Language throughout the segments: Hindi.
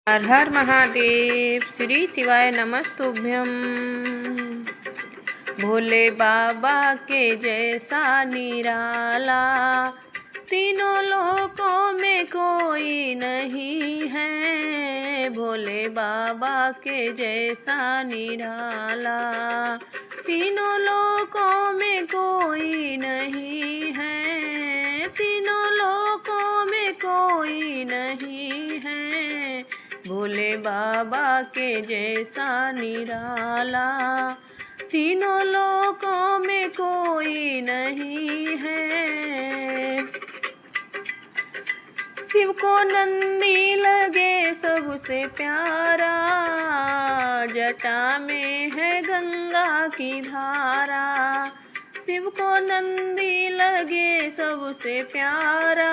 हर हर महादेव। श्री शिवाय नमस्तुभ्यम। भोले बाबा के जैसा निराला तीनों लोकों में कोई नहीं है। भोले बाबा के जैसा निराला तीनों लोकों में कोई नहीं है। तीनों लोकों में कोई नहीं है। भोले बाबा के जैसा निराला तीनों लोकों में कोई नहीं है। शिव को नंदी लगे सबसे प्यारा, जटा में है गंगा की धारा। शिव को नंदी लगे सबसे प्यारा,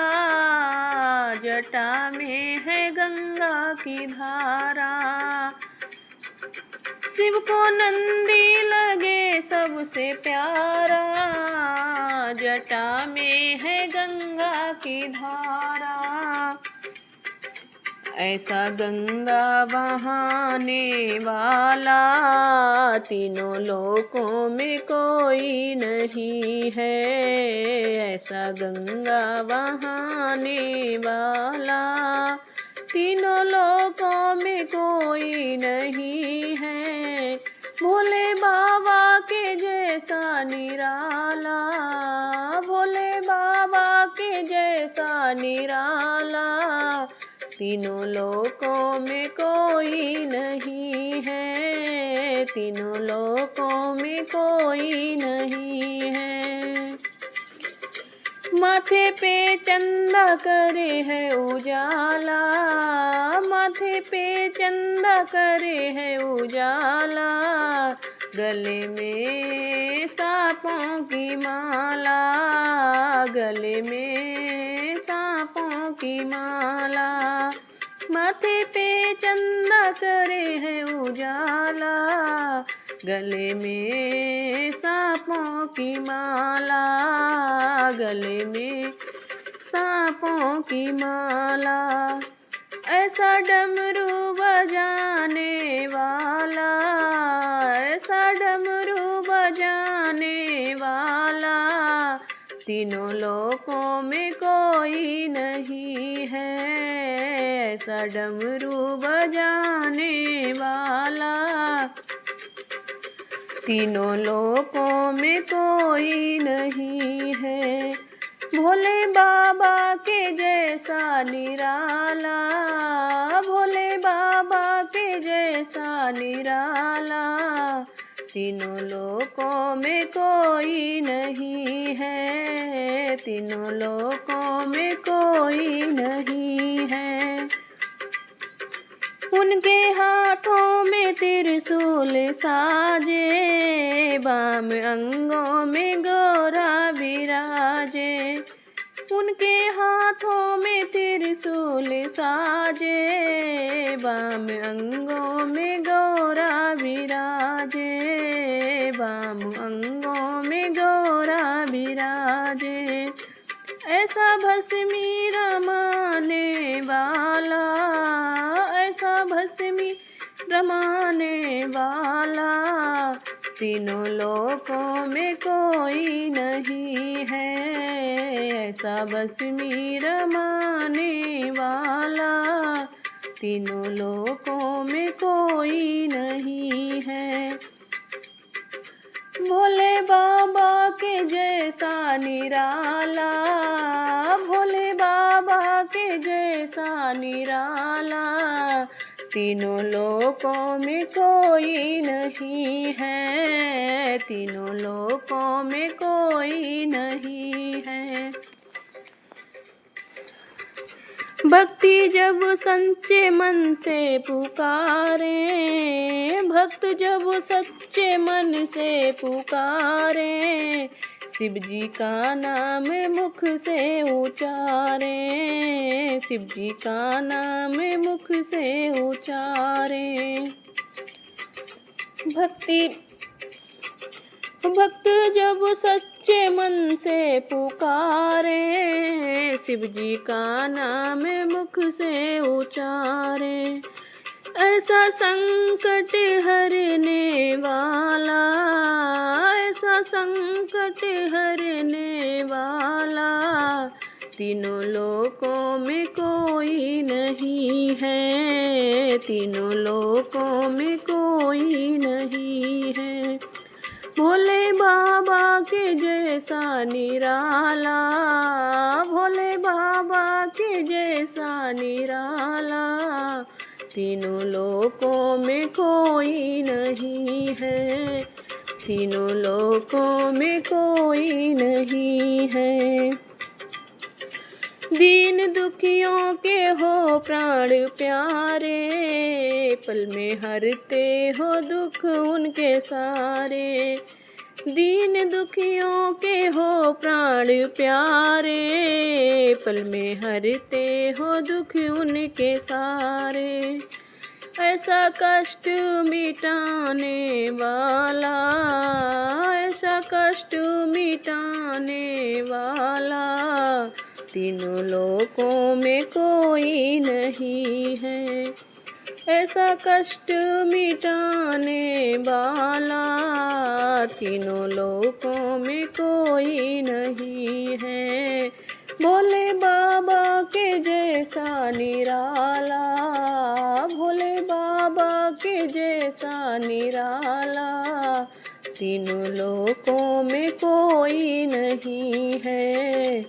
जटा में है गंगा की धारा। शिव को नंदी लगे सबसे प्यारा, जटा में है गंगा की धारा। ऐसा गंगा बहाने वाला तीनों लोकों में कोई नहीं है। ऐसा गंगा बहाने वाला तीनों लोकों में कोई नहीं है। भोले बाबा के जैसा निराला, भोले बाबा के जैसा निराला तीनों लोकों में कोई नहीं है। तीनों लोकों में कोई नहीं है। माथे पे चंदा करे है उजाला, माथे पे चंदा करे है उजाला। गले में सांपों की माला, गले में सांपों की माला। माथे पे चंदा करे है उजाला, गले में सांपों की माला, गले में सांपों की माला। ऐसा डमरू बजाने वाला, ऐसा डमरू बजाने वाला तीनों लोकों में कोई नहीं है। ऐसा डमरू बजाने वाला तीनों लोकों में कोई नहीं है। भोले बाबा के जैसा निराला, भोले बाबा के जैसा निराला तीनों लोकों में कोई नहीं है। तीनों लोकों में कोई नहीं है। उनके हाथों में त्रिशूल साजे, बाम अंगों में गौरा विराजे। उनके हाथों में त्रिशूल साजे, बाम अंगों में गौरा विराजे, बाम अंगों में गौरा विराजे। ऐसा भस्मी रमाने वाला, ऐसा भस्मी रमाने वाला तीनों लोकों में कोई नहीं है। ऐसा भस्मी रमाने वाला तीनों लोकों में कोई नहीं है। भोले बाबा के जैसा निराला, भोले बाबा के जैसा निराला तीनों लोकों में कोई नहीं है। तीनों लोकों में कोई नहीं है। भक्ति जब सच्चे मन से पुकारे, भक्त जब सच्चे मन से पुकारे, शिव जी का नाम मुख से उचारे, शिव जी का नाम मुख से उचारे। भक्त जब सच्चे मन से पुकारे, शिव जी का नाम मुख से उचारे। ऐसा संकट हरने वाला, ऐसा संकट हरने वाला, तीनों लोकों में कोई नहीं है, तीनों लोकों में कोई नहीं है। भोले बाबा के जैसा निराला, भोले बाबा के जैसा निराला, तीनों लोकों में कोई नहीं है, तीनों लोकों में कोई नहीं है। दीन दुखियों के हो प्राण प्यारे, पल में हरते हो दुख उनके सारे। दीन दुखियों के हो प्राण प्यारे, पल में हरते हो दुख उनके सारे। ऐसा कष्ट मिटाने वाला, ऐसा कष्ट मिटाने वाला, तीनों लोकों में कोई नहीं है। ऐसा कष्ट मिटाने वाला, तीनों लोकों में कोई नहीं है। भोले बाबा के जैसा निराला, भोले बाबा के जैसा निराला, तीनों लोकों में कोई नहीं है,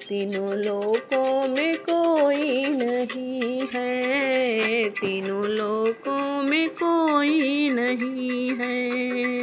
तीनों लोकों में कोई नहीं है, तीनों लोकों में कोई नहीं है।